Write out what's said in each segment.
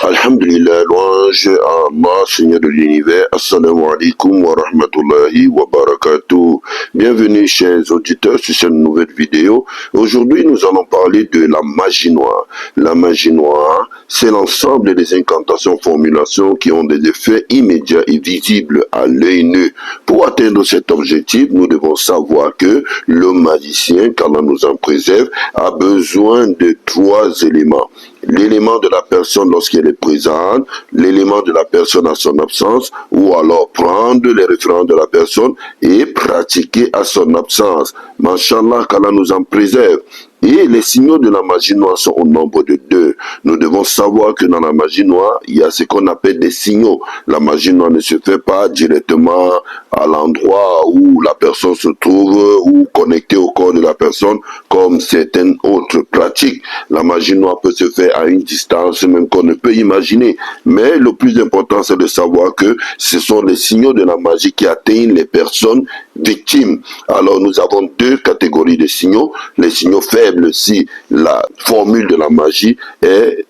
Alhamdulillah, louange à Allah, Seigneur de l'univers. Assalamu alaikum wa rahmatullahi wa barakatuh. Bienvenue, chers auditeurs, sur cette nouvelle vidéo. Aujourd'hui, nous allons parler de la magie noire. La magie noire, c'est l'ensemble des incantations, formulations qui ont des effets immédiats et visibles à l'œil nu. Pour atteindre cet objectif, nous devons savoir que le magicien, qu'Allah nous en préserve, a besoin de 3 éléments. L'élément de la personne lorsqu'elle est présente, l'élément de la personne à son absence, ou alors prendre les références de la personne et pratiquer à son absence. Masha'Allah, qu'Allah nous en préserve. Et les signaux de la magie noire sont au nombre de 2. Nous devons savoir que dans la magie noire, il y a ce qu'on appelle des signaux. La magie noire ne se fait pas directement à l'endroit où la personne se trouve ou connectée au corps de la personne comme certaines autres pratiques. La magie noire peut se faire à une distance même qu'on ne peut imaginer. Mais le plus important, c'est de savoir que ce sont les signaux de la magie qui atteignent les personnes victimes. Alors nous avons 2 catégories de signaux. Les signaux faibles, si la formule de la magie est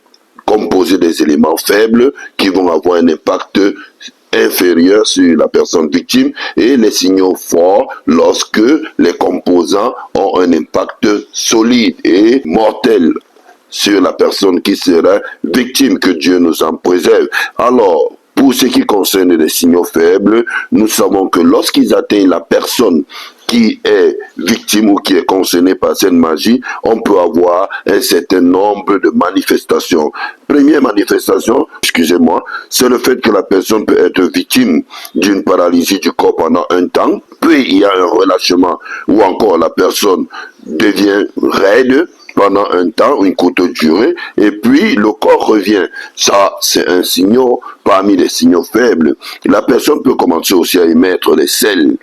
composée des éléments faibles qui vont avoir un impact inférieur sur la personne victime, et les signaux forts lorsque les composants ont un impact solide et mortel sur la personne qui sera victime, que Dieu nous en préserve. Alors, pour ce qui concerne les signaux faibles, nous savons que lorsqu'ils atteignent la personne qui est victime ou qui est concernée par cette magie, on peut avoir un certain nombre de manifestations. Première manifestation, excusez-moi, c'est le fait que la personne peut être victime d'une paralysie du corps pendant un temps, puis il y a un relâchement, ou encore la personne devient raide pendant un temps, une courte durée, et puis le corps revient. Ça, c'est un signal parmi les signaux faibles. La personne peut commencer aussi à émettre les selles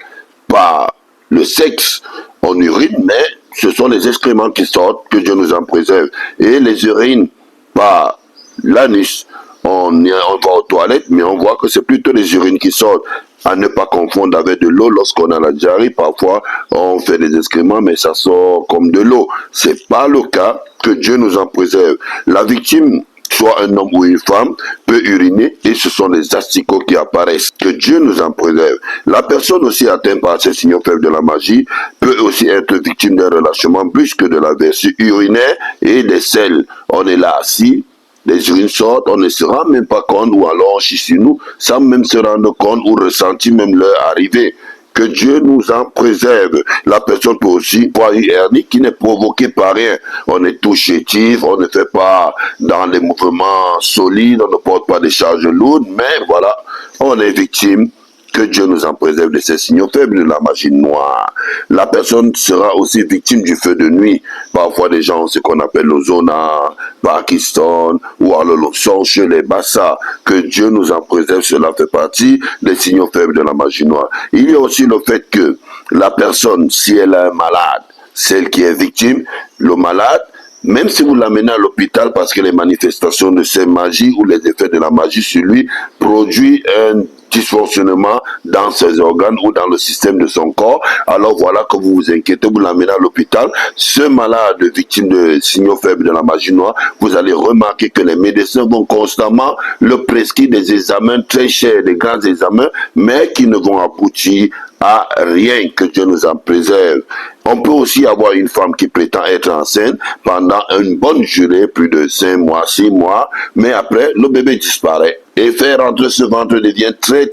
par le sexe en urine, mais ce sont les excréments qui sortent, que Dieu nous en préserve. Et les urines par l'anus, on va aux toilettes, mais on voit que c'est plutôt les urines qui sortent. À ne pas confondre avec de l'eau. Lorsqu'on a la diarrhée, parfois on fait des excréments, mais ça sort comme de l'eau. C'est pas le cas, que Dieu nous en préserve. La victime, soit un homme ou une femme, peut uriner et ce sont les asticots qui apparaissent. Que Dieu nous en préserve. La personne aussi atteinte par ces signaux faibles de la magie peut aussi être victime d'un relâchement brusque de la vessie urinaire et des selles. On est là assis, les urines sortent, on ne se rend même pas compte, ou alors on chie sur nous, sans même se rendre compte ou ressentir même leur arrivée. Que Dieu nous en préserve. La personne peut aussi avoir une hernie qui n'est provoquée par rien. On est tout chétif, on ne fait pas dans les mouvements solides, on ne porte pas des charges lourdes, mais voilà, on est victime. Que Dieu nous en préserve de ces signaux faibles de la magie noire. La personne sera aussi victime du feu de nuit. Parfois, des gens ont ce qu'on appelle le zona, Pakistan, ou alors le son chez les Bassa. Que Dieu nous en préserve, cela fait partie des signaux faibles de la magie noire. Il y a aussi le fait que la personne, si elle a un malade, celle qui est victime, le malade, même si vous l'amenez à l'hôpital parce que les manifestations de ces magies ou les effets de la magie sur lui produisent un dysfonctionnement dans ses organes ou dans le système de son corps, alors voilà que vous vous inquiétez, vous l'amenez à l'hôpital. Ce malade victime de signaux faibles de la magie noire, vous allez remarquer que les médecins vont constamment le prescrire des examens très chers, des grands examens, mais qui ne vont aboutir à rien. Que Dieu nous en préserve. On peut aussi avoir une femme qui prétend être enceinte pendant une bonne durée, plus de 5 mois, 6 mois, mais après, le bébé disparaît. Et faire rentrer ce ventre devient très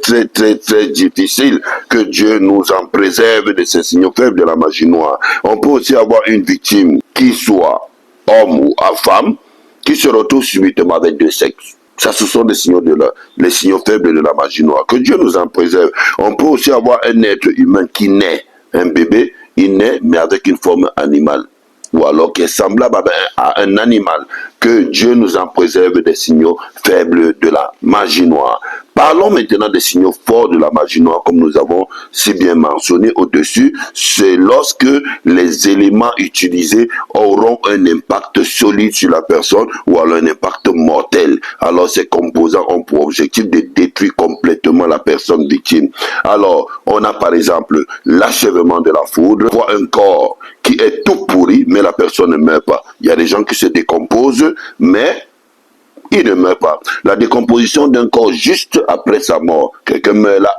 difficile. Que Dieu nous en préserve de ces signaux faibles de la magie noire. On peut aussi avoir une victime qui soit homme ou femme, qui se retrouve subitement avec 2 sexes. Ça, ce sont les signaux faibles de la magie noire. Que Dieu nous en préserve. On peut aussi avoir un être humain qui naît, un bébé, il naît, mais avec une forme animale. Ou alors qui est semblable à un animal. Que Dieu nous en préserve des signaux faibles de la magie noire. Parlons maintenant des signaux forts de la magie noire, comme nous avons si bien mentionné au-dessus. C'est lorsque les éléments utilisés auront un impact solide sur la personne ou alors un impact mortel. Alors ces composants ont pour objectif de détruire complètement la personne victime. Alors, on a par exemple l'achèvement de la foudre, on voit un corps qui est tout pourri, mais la personne ne meurt pas. Il y a des gens qui se décomposent, mais il ne meurt pas. La décomposition d'un corps juste après sa mort. Quelqu'un meurt là,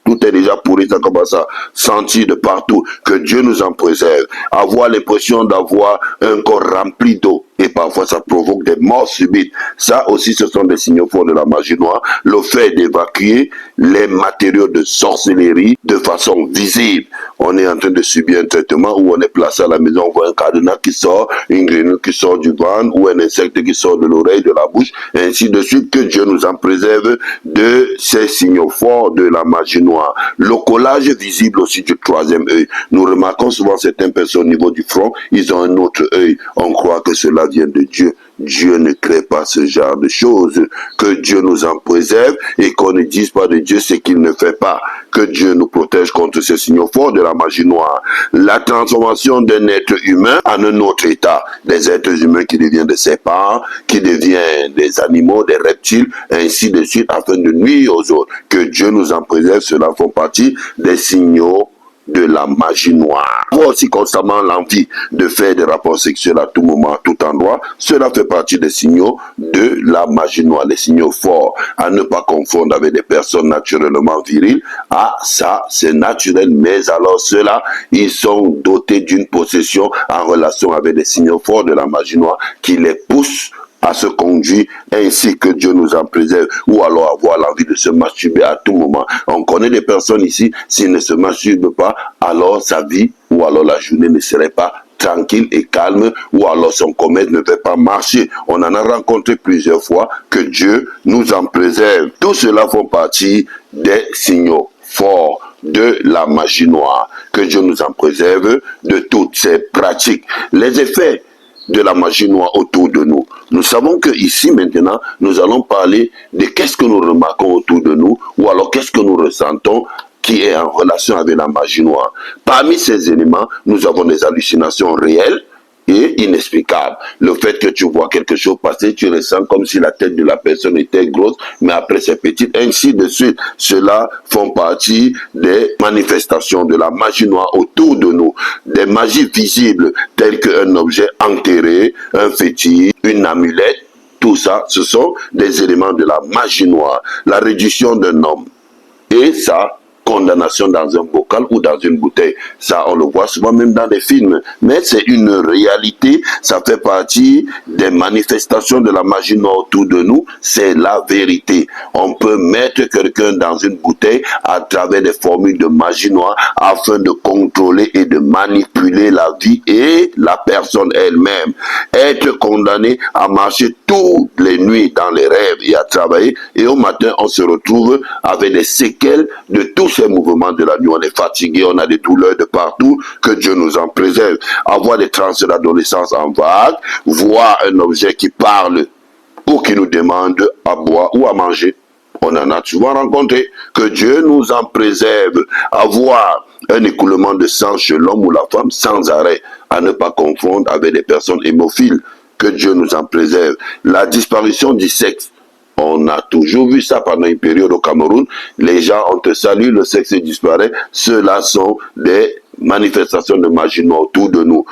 tout est déjà pourri, ça commence à sentir de partout. Que Dieu nous en préserve. Avoir l'impression d'avoir un corps rempli d'eau. Et parfois, ça provoque des morts subites. Ça aussi, ce sont des signaux forts de la magie noire. Le fait d'évacuer les matériaux de sorcellerie de façon visible. On est en train de subir un traitement où on est placé à la maison, on voit un cadenas qui sort, une grenouille qui sort du ventre, ou un insecte qui sort de l'oreille, de la bouche, et ainsi de suite. Que Dieu nous en préserve de ces signaux forts de la magie noire. Le collage visible aussi du troisième œil. Nous remarquons souvent certaines personnes au niveau du front, ils ont un autre œil. On croit que cela vient de Dieu. Dieu ne crée pas ce genre de choses. Que Dieu nous en préserve et qu'on ne dise pas de Dieu ce qu'il ne fait pas. Que Dieu nous protège contre ces signaux forts de la magie noire. La transformation d'un être humain en un autre état. Des êtres humains qui deviennent des serpents, qui deviennent des animaux, des reptiles, ainsi de suite, afin de nuire aux autres. Que Dieu nous en préserve. Cela font partie des signaux de la magie noire. Avoir aussi constamment l'envie de faire des rapports sexuels à tout moment, à tout endroit, cela fait partie des signaux de la magie noire, les signaux forts, à ne pas confondre avec des personnes naturellement viriles. Ah, ça, c'est naturel, mais alors ceux-là, ils sont dotés d'une possession en relation avec des signaux forts de la magie noire qui les poussent à se conduire ainsi. Que Dieu nous en préserve, ou alors avoir l'envie de se masturber à tout moment. On connaît des personnes ici, s'ils ne se masturbent pas, alors sa vie ou alors la journée ne serait pas tranquille et calme, ou alors son commerce ne va pas marcher. On en a rencontré plusieurs fois. Que Dieu nous en préserve. Tout cela font partie des signaux forts de la magie noire. Que Dieu nous en préserve de toutes ces pratiques. Les effets de la magie noire autour de nous. Nous savons que ici maintenant, nous allons parler de qu'est-ce que nous remarquons autour de nous, ou alors qu'est-ce que nous ressentons qui est en relation avec la magie noire. Parmi ces éléments, nous avons des hallucinations réelles et inexplicable. Le fait que tu vois quelque chose passer, tu ressens comme si la tête de la personne était grosse, mais après c'est petite, ainsi de suite. Cela font partie des manifestations de la magie noire autour de nous. Des magies visibles, telles qu'un objet enterré, un fétiche, une amulette, tout ça, ce sont des éléments de la magie noire. La réduction d'un homme et ça, condamnation dans un bocal ou dans une bouteille. Ça, on le voit souvent même dans les films. Mais c'est une réalité, ça fait partie des manifestations de la magie noire autour de nous. C'est la vérité. On peut mettre quelqu'un dans une bouteille à travers des formules de magie noire afin de contrôler et de manipuler la vie et la personne elle-même. Être condamné à marcher toutes les nuits dans les rêves et à travailler, et au matin, on se retrouve avec des séquelles de tous ces mouvements de la nuit. On est fatigué, on a des douleurs de partout. Que Dieu nous en préserve. Avoir des transes d'adolescence en vague, voir un objet qui parle ou qui nous demande à boire ou à manger. On en a souvent rencontré. Que Dieu nous en préserve. Avoir un écoulement de sang chez l'homme ou la femme sans arrêt, à ne pas confondre avec des personnes hémophiles. Que Dieu nous en préserve. La disparition du sexe. On a toujours vu ça pendant une période au Cameroun. Les gens, on te salue, le sexe disparaît. Ceux-là sont des manifestations de magie noire autour de nous.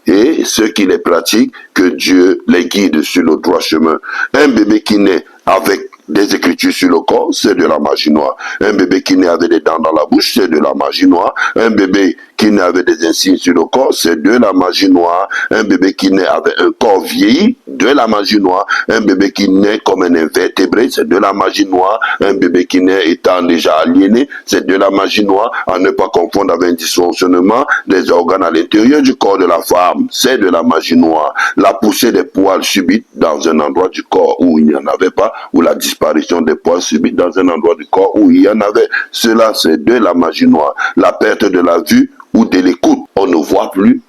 Et ceux qui les pratiquent, que Dieu les guide sur le droit chemin. Un bébé qui naît avec des écritures sur le corps, c'est de la magie noire. Un bébé qui naît avec des dents dans la bouche, c'est de la magie noire. Un bébé qui naît avec des insignes sur le corps, c'est de la magie noire. Un bébé qui naît avec un corps vieilli, de la magie noire. Un bébé qui naît comme un invertébré, c'est de la magie noire. Un bébé qui naît étant déjà aliéné, c'est de la magie noire. À ne pas confondre avec un dysfonctionnement des organes à l'intérieur du corps de la femme, c'est de la magie noire. La poussée des poils subites dans un endroit du corps où il n'y en avait pas, ou la disparition des poils subites dans un endroit du corps où il y en avait, cela c'est de la magie noire. La perte de la vue ou de l'écoute, on ne voit plus,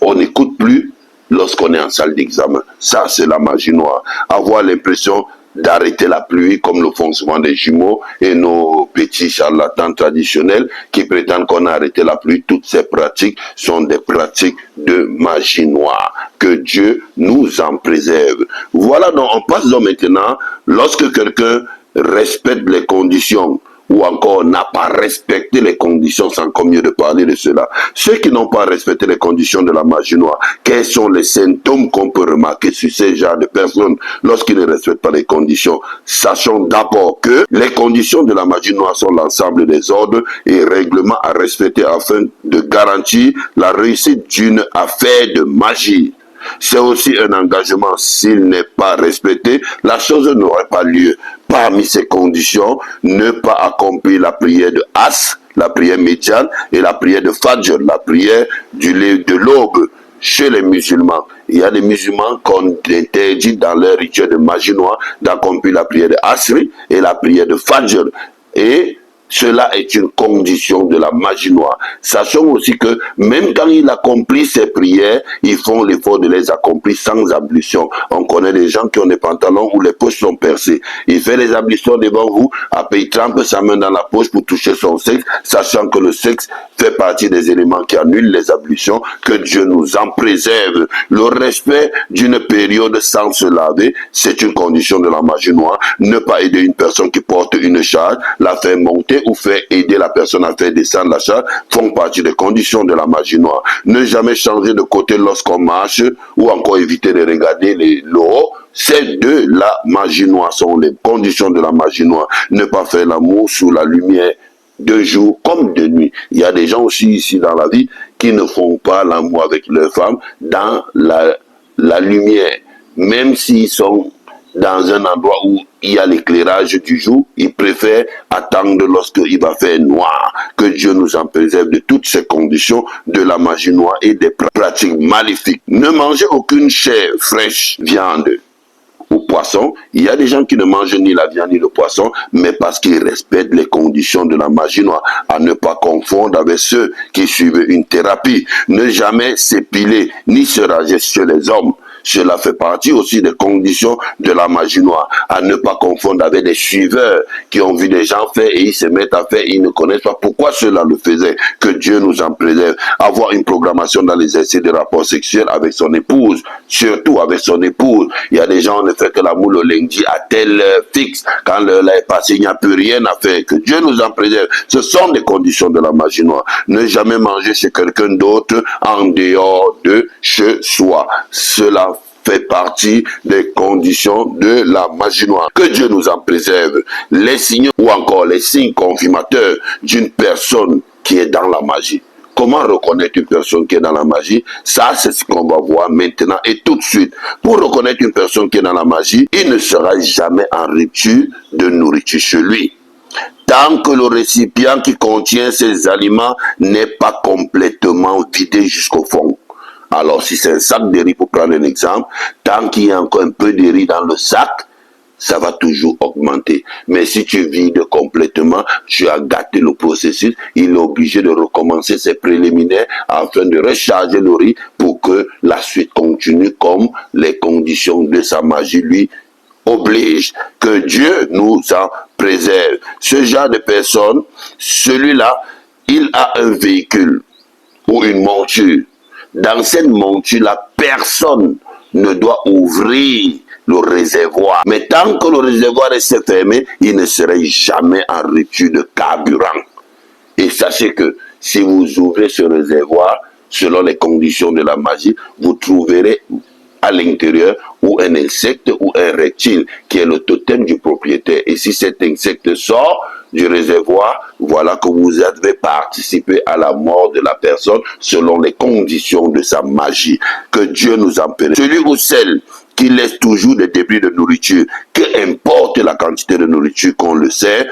on n'écoute plus lorsqu'on est en salle d'examen. Ça c'est la magie noire. Avoir l'impression d'arrêter la pluie comme le font souvent les jumeaux et nos petits charlatans traditionnels qui prétendent qu'on a arrêté la pluie. Toutes ces pratiques sont des pratiques de magie noire. Que Dieu nous en préserve. Voilà, donc on passe donc maintenant, lorsque quelqu'un respecte les conditions ou encore n'a pas respecté les conditions, sans combien de parler de cela. Ceux qui n'ont pas respecté les conditions de la magie noire, quels sont les symptômes qu'on peut remarquer sur ces genres de personnes lorsqu'ils ne respectent pas les conditions? Sachons d'abord que les conditions de la magie noire sont l'ensemble des ordres et règlements à respecter afin de garantir la réussite d'une affaire de magie. C'est aussi un engagement. S'il n'est pas respecté, la chose n'aurait pas lieu. Parmi ces conditions, ne pas accomplir la prière de As, la prière médiane, et la prière de Fajr, la prière de l'aube. Chez les musulmans, il y a des musulmans qu'on interdit dans leur rituel de magie noire d'accomplir la prière de Asri et la prière de Fajr. Et cela est une condition de la magie noire. Sachons aussi que même quand il accomplit ses prières, ils font l'effort de les accomplir sans ablution. On connaît des gens qui ont des pantalons où les poches sont percées. Il fait les ablutions devant vous, après il trempe sa main dans la poche pour toucher son sexe, sachant que le sexe fait partie des éléments qui annulent les ablutions. Que Dieu nous en préserve. Le respect d'une période sans se laver, c'est une condition de la magie noire. Ne pas aider une personne qui porte une charge, la faire monter ou faire aider la personne à faire descendre la charge font partie des conditions de la magie noire. Ne jamais changer de côté lorsqu'on marche ou encore éviter de regarder le haut. Ces deux, la magie noire, sont les conditions de la magie noire. Ne pas faire l'amour sous la lumière de jour comme de nuit. Il y a des gens aussi ici dans la vie qui ne font pas l'amour avec leurs femmes dans la lumière. Même s'ils sont dans un endroit où il y a l'éclairage du jour, ils préfèrent attendre lorsqu'il va faire noir. Que Dieu nous en préserve de toutes ces conditions de la magie noire et des pratiques maléfiques. Ne mangez aucune chair fraîche, viande ou poisson. Il y a des gens qui ne mangent ni la viande ni le poisson, mais parce qu'ils respectent les conditions de la magie noire, à ne pas confondre avec ceux qui suivent une thérapie. Ne jamais s'épiler ni se raser chez les hommes. Cela fait partie aussi des conditions de la magie noire. À ne pas confondre avec des suiveurs qui ont vu des gens faire et ils se mettent à faire. Ils ne connaissent pas pourquoi cela le faisait. Que Dieu nous en préserve. Avoir une programmation dans l'exercice des rapports sexuels avec son épouse. Surtout avec son épouse. Il y a des gens, on ne fait que l'amour le lundi à telle heure fixe. Quand l'heure est passée, il n'y a plus rien à faire. Que Dieu nous en préserve. Ce sont des conditions de la magie noire. Ne jamais manger chez quelqu'un d'autre en dehors de chez soi. Cela fait partie des conditions de la magie noire. Que Dieu nous en préserve. Les signes ou encore les signes confirmateurs d'une personne qui est dans la magie. Comment reconnaître une personne qui est dans la magie? Ça, c'est ce qu'on va voir maintenant et tout de suite. Pour reconnaître une personne qui est dans la magie, il ne sera jamais en rupture de nourriture chez lui. Tant que le récipient qui contient ces aliments n'est pas complètement vidé jusqu'au fond. Alors, si c'est un sac de riz, pour prendre un exemple, tant qu'il y a encore un peu de riz dans le sac, ça va toujours augmenter. Mais si tu vides complètement, tu as gâté le processus, il est obligé de recommencer ses préliminaires afin de recharger le riz pour que la suite continue comme les conditions de sa magie lui obligent. Que Dieu nous en préserve. Ce genre de personne, celui-là, il a un véhicule ou une monture. Dans cette monture-là, personne ne doit ouvrir le réservoir. Mais tant que le réservoir est fermé, il ne serait jamais en rupture de carburant. Et sachez que si vous ouvrez ce réservoir, selon les conditions de la magie, vous trouverez à l'intérieur ou un insecte ou un reptile qui est le totem du propriétaire. Et si cet insecte sort du réservoir, voilà que vous avez participé à la mort de la personne selon les conditions de sa magie. Que Dieu nous en prie. Celui ou celle qui laisse toujours des débris de nourriture, que importe la quantité de nourriture qu'on le sert,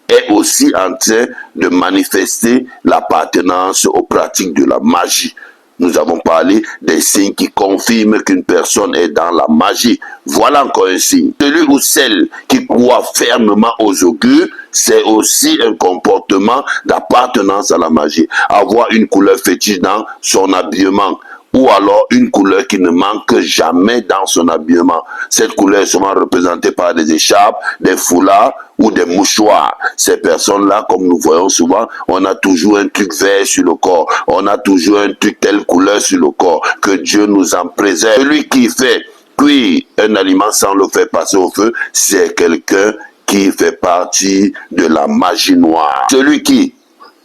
est aussi en train de manifester l'appartenance aux pratiques de la magie. Nous avons parlé des signes qui confirment qu'une personne est dans la magie. Voilà encore un signe. Celui ou celle qui croit fermement aux augures, c'est aussi un comportement d'appartenance à la magie. Avoir une couleur fétiche dans son habillement, ou alors une couleur qui ne manque jamais dans son habillement. Cette couleur est souvent représentée par des écharpes, des foulards ou des mouchoirs. Ces personnes-là, comme nous voyons souvent, on a toujours un truc vert sur le corps. On a toujours un truc telle couleur sur le corps. Que Dieu nous en préserve. Celui qui fait cuire un aliment sans le faire passer au feu, c'est quelqu'un qui fait partie de la magie noire. Celui qui,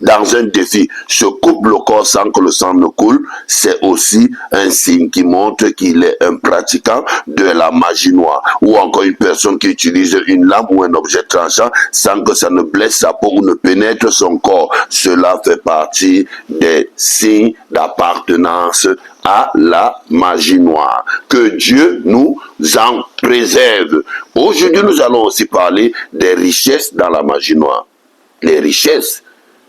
dans un défi, se coupe le corps sans que le sang ne coule, c'est aussi un signe qui montre qu'il est un pratiquant de la magie noire. Ou encore une personne qui utilise une lame ou un objet tranchant sans que ça ne blesse sa peau ou ne pénètre son corps. Cela fait partie des signes d'appartenance à la magie noire. Que Dieu nous en préserve. Aujourd'hui, nous allons aussi parler des richesses dans la magie noire. Les richesses.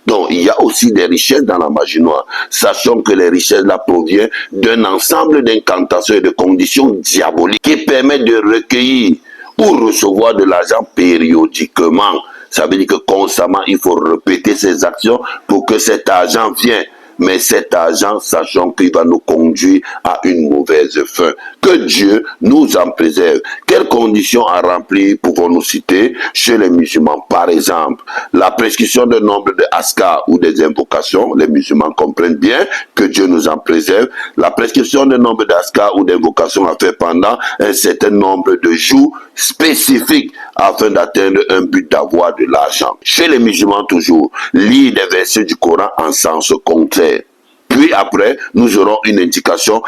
Donc, il y a aussi des richesses dans la magie noire. Sachant que les richesses là proviennent d'un ensemble d'incantations et de conditions diaboliques qui permettent de recueillir ou recevoir de l'argent périodiquement. Ça veut dire que constamment, il faut répéter ces actions pour que cet argent vienne. Mais cet argent, sachant qu'il va nous conduire à une mauvaise fin. Que Dieu nous en préserve. Quelles conditions à remplir pouvons-nous citer chez les musulmans? Par exemple, la prescription de nombre de askars ou des invocations. Les musulmans comprennent bien que Dieu nous en préserve. La prescription de nombre d'askars ou d'invocations à faire pendant un certain nombre de jours spécifiques afin d'atteindre un but d'avoir de l'argent. Chez les musulmans toujours, lire des versets du Coran en sens contraire. Puis après, nous aurons une indication,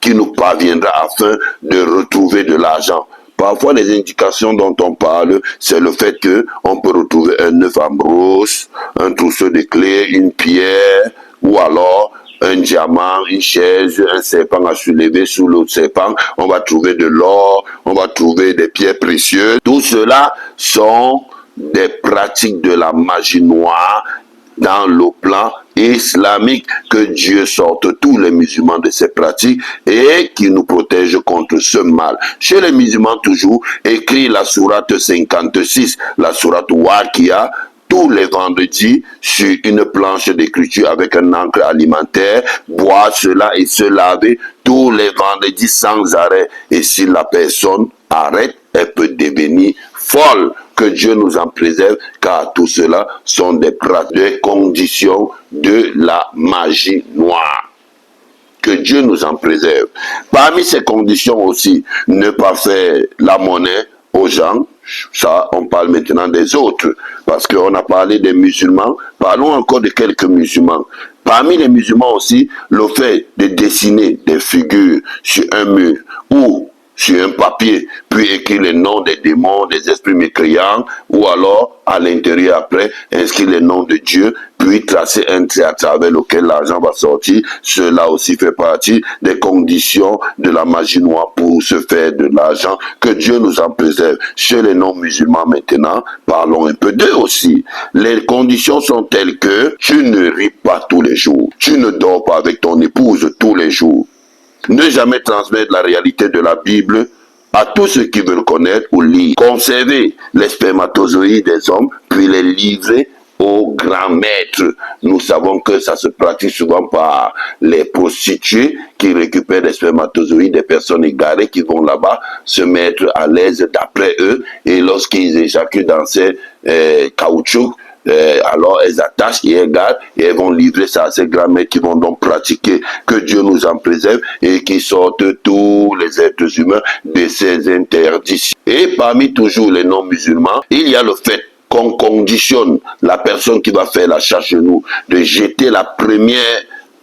qui nous parviendra afin de retrouver de l'argent. Parfois, les indications dont on parle, c'est le fait qu'on peut retrouver un œuf en brosse, un trousseau de clés, une pierre, ou alors un diamant, une chaise, un serpent à soulever. Sous l'autre serpent, on va trouver de l'or, on va trouver des pierres précieuses. Tout cela sont des pratiques de la magie noire dans le plan islamique. Que Dieu sorte tous les musulmans de ces pratiques et qui nous protège contre ce mal. Chez les musulmans toujours, écrit la sourate 56, la sourate Waqiah, tous les vendredis sur une planche d'écriture avec un encre alimentaire, boire cela et se laver tous les vendredis sans arrêt. Et si la personne arrête, elle peut devenir folle. Que Dieu nous en préserve, car tout cela sont des conditions de la magie noire. Que Dieu nous en préserve. Parmi ces conditions aussi, ne pas faire la monnaie aux gens. Ça, on parle maintenant des autres, parce qu'on a parlé des musulmans, parlons encore de quelques musulmans. Parmi les musulmans aussi, le fait de dessiner des figures sur un mur ou sur un papier, puis écrire les noms des démons, des esprits mécréants, ou alors à l'intérieur après, inscrire les noms de Dieu, puis tracer un trait à travers lequel l'argent va sortir. Cela aussi fait partie des conditions de la magie noire pour se faire de l'argent. Que Dieu nous en préserve. Chez les non-musulmans maintenant, parlons un peu d'eux aussi. Les conditions sont telles que tu ne ris pas tous les jours, tu ne dors pas avec ton épouse tous les jours. Ne jamais transmettre la réalité de la Bible à tous ceux qui veulent connaître ou lire. Conserver les spermatozoïdes des hommes, puis les livrer aux grands maîtres. Nous savons que ça se pratique souvent par les prostituées qui récupèrent les spermatozoïdes des personnes égarées qui vont là-bas se mettre à l'aise d'après eux. Et lorsqu'ils éjaculent dans ces caoutchoucs, alors elles attachent et elles gardent et elles vont livrer ça à ces grands maîtres qui vont donc pratiquer. Que Dieu nous en préserve et qui sortent tous les êtres humains de ces interdictions. Et parmi toujours les non-musulmans, il y a le fait qu'on conditionne la personne qui va faire l'achat chez nous de jeter la première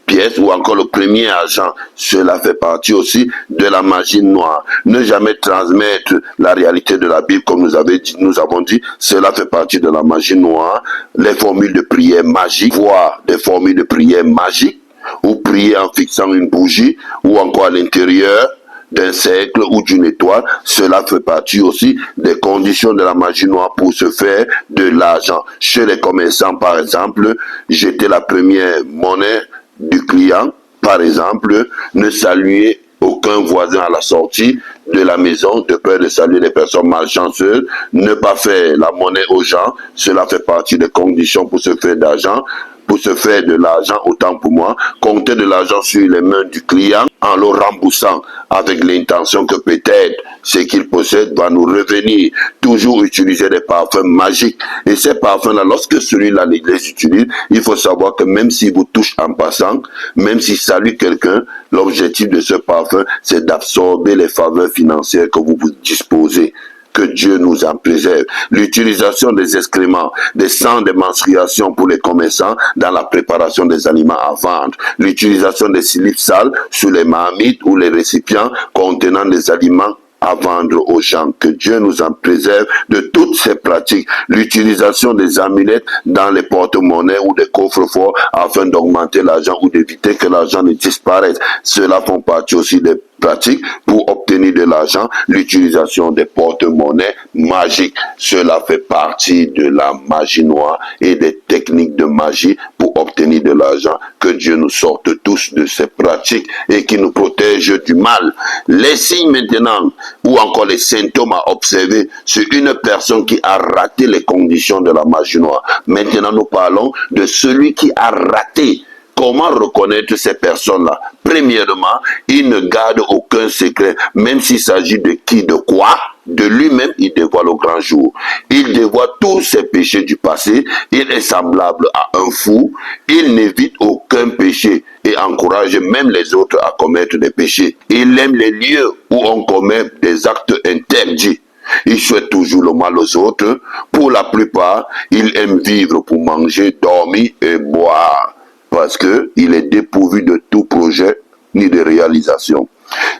pièce ou encore le premier argent. Cela fait partie aussi de la magie noire. Ne jamais transmettre la réalité de la Bible comme nous avons dit, cela fait partie de la magie noire. Les formules de prière magiques, voire des formules de prière magiques, ou prier en fixant une bougie, ou encore à l'intérieur d'un cercle ou d'une étoile, cela fait partie aussi des conditions de la magie noire pour se faire de l'argent. Chez les commerçants, par exemple, jeter la première monnaie du client, par exemple, ne saluer aucun voisin à la sortie de la maison, de peur de saluer les personnes malchanceuses, ne pas faire la monnaie aux gens, cela fait partie des conditions pour se faire d'argent. Pour se faire de l'argent, autant pour moi, compter de l'argent sur les mains du client en le remboursant avec l'intention que peut-être ce qu'il possède va nous revenir. Toujours utiliser des parfums magiques. Et ces parfums-là, lorsque celui-là les utilise, il faut savoir que même s'il vous touche en passant, même s'il salue quelqu'un, l'objectif de ce parfum, c'est d'absorber les faveurs financières que vous disposez. Que que Dieu nous en préserve. L'utilisation des excréments, des sangs de menstruation pour les commerçants dans la préparation des aliments à vendre. L'utilisation des silives sales sur les marmites ou les récipients contenant des aliments à vendre aux gens. Que Dieu nous en préserve de toutes ces pratiques. L'utilisation des amulettes dans les porte-monnaies ou des coffres-forts afin d'augmenter l'argent ou d'éviter que l'argent ne disparaisse. Cela font partie aussi des pratiques pour obtenir de l'argent. L'utilisation des porte-monnaies magiques. Cela fait partie de la magie noire et des techniques de magie pour obtenir de l'argent. Que Dieu nous sorte tous de ces pratiques et qui nous protège du mal. Les signes maintenant, ou encore les symptômes à observer sur une personne qui a raté les conditions de la magie noire. Maintenant, nous parlons de celui qui a raté. Comment reconnaître ces personnes-là? Premièrement, il ne garde aucun secret, même s'il s'agit de qui, de quoi, de lui-même, il dévoile au grand jour. Il dévoile tous ses péchés du passé, il est semblable à un fou, il n'évite aucun péché et encourage même les autres à commettre des péchés. Il aime les lieux où on commet des actes interdits. Il souhaite toujours le mal aux autres. Pour la plupart, il aime vivre pour manger, dormir et boire, parce qu'il est dépourvu de tout projet ni de réalisation.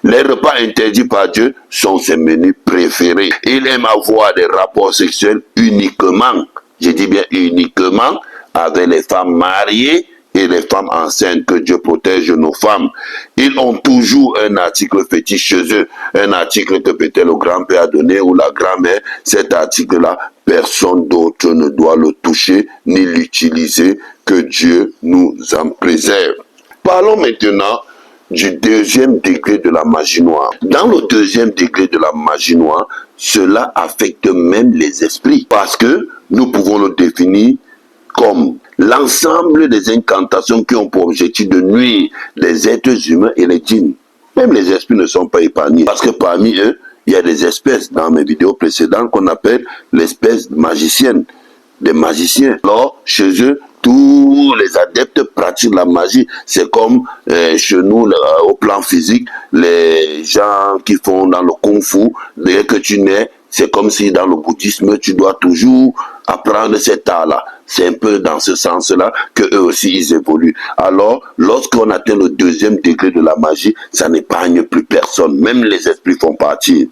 Les repas interdits par Dieu sont ses menus préférés. Il aime avoir des rapports sexuels uniquement, je dis bien uniquement, avec les femmes mariées et les femmes enceintes. Que Dieu protège nos femmes. Ils ont toujours un article fétiche chez eux, un article que peut-être le grand-père a donné ou la grand-mère. Cet article-là, personne d'autre ne doit le toucher ni l'utiliser. Que Dieu nous en préserve. Parlons maintenant du deuxième degré de la magie noire. Dans le deuxième degré de la magie noire, cela affecte même les esprits, parce que nous pouvons le définir comme l'ensemble des incantations qui ont pour objectif de nuire les êtres humains et les djinns. Même les esprits ne sont pas épargnés, parce que parmi eux, il y a des espèces dans mes vidéos précédentes qu'on appelle l'espèce magicienne, des magiciens. Alors, chez eux, tous les adeptes pratiquent la magie. C'est comme chez nous, au plan physique, les gens qui font dans le kung-fu, dès que tu nais, c'est comme si dans le bouddhisme, tu dois toujours apprendre cet art-là. C'est un peu dans ce sens-là qu'eux aussi, ils évoluent. Alors, lorsqu'on atteint le deuxième degré de la magie, ça n'épargne plus personne. Même les esprits font partie.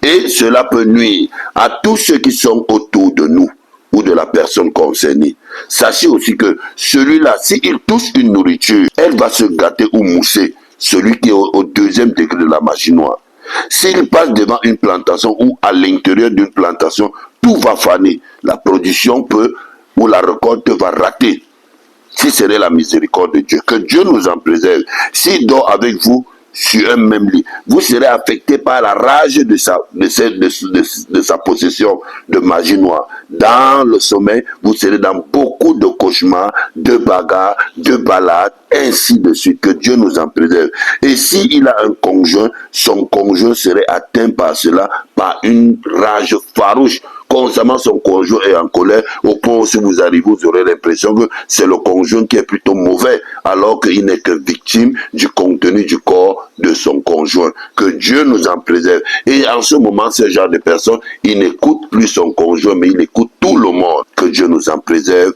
Et cela peut nuire à tous ceux qui sont autour de nous ou de la personne concernée. Sachez aussi que celui-là, s'il touche une nourriture, elle va se gâter ou mousser. Celui qui est au deuxième degré de la magie noire. S'il passe devant une plantation ou à l'intérieur d'une plantation, tout va faner. La production peut, ou la récolte va rater. Si ce n'est la miséricorde de Dieu, que Dieu nous en préserve. S'il dort avec vous sur un même lit, vous serez affecté par la rage de sa possession de magie noire. Dans le sommeil, vous serez dans beaucoup de cauchemars, de bagarres, de balades, ainsi de suite. Que Dieu nous en préserve. Et s'il a un conjoint, son conjoint serait atteint par cela, par une rage farouche. Constamment, son conjoint est en colère, au point où si vous arrivez, vous aurez l'impression que c'est le conjoint qui est plutôt mauvais, alors qu'il n'est que victime du contenu du corps de son conjoint. Que Dieu nous en préserve. Et en ce moment, ce genre de personne, il n'écoute plus son conjoint, mais il écoute tout le monde. Que Dieu nous en préserve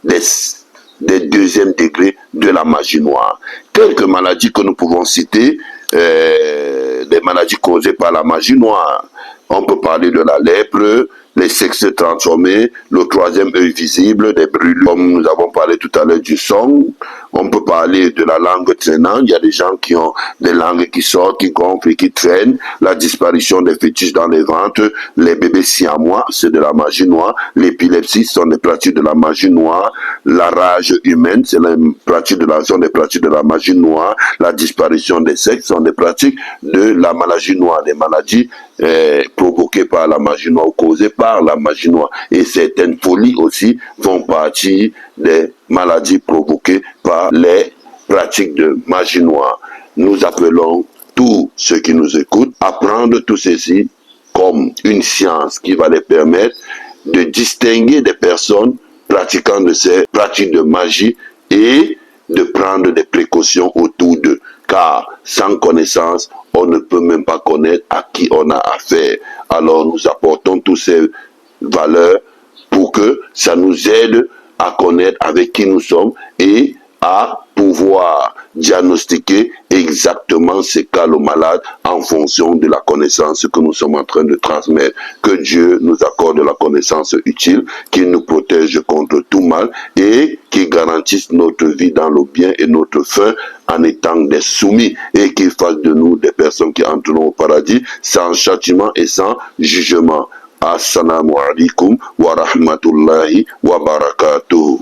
des deuxièmes degrés de la magie noire. Quelques maladies que nous pouvons citer, des maladies causées par la magie noire. On peut parler de la lèpre, les sexes transformés, le troisième œil visible, des brûlures, comme nous avons parlé tout à l'heure du son. On peut parler de la langue traînante. Il y a des gens qui ont des langues qui sortent, qui gonflent et qui traînent. La disparition des fétiches dans les ventres. Les bébés siamois, c'est de la magie noire. L'épilepsie, ce sont des pratiques de la magie noire. La rage humaine, c'est des pratiques de la magie noire. La disparition des sexes sont des pratiques de la magie noire. Des maladies provoquées par la magie noire, causées par la magie noire. Et certaines folies aussi font partie des maladies provoquées par les pratiques de magie noire. Nous appelons tous ceux qui nous écoutent à prendre tout ceci comme une science qui va les permettre de distinguer des personnes pratiquant de ces pratiques de magie et de prendre des précautions autour d'eux. Car sans connaissance, on ne peut même pas connaître à qui on a affaire. Alors nous apportons toutes ces valeurs pour que ça nous aide à connaître avec qui nous sommes et à pouvoir diagnostiquer exactement ce qu'a le malade en fonction de la connaissance que nous sommes en train de transmettre. Que Dieu nous accorde la connaissance utile, qu'il nous protège contre tout mal et qu'il garantisse notre vie dans le bien et notre fin en étant des soumis et qu'il fasse de nous des personnes qui entreront au paradis sans châtiment et sans jugement. Assalamu alaikum wa rahmatullahi wa barakatuh.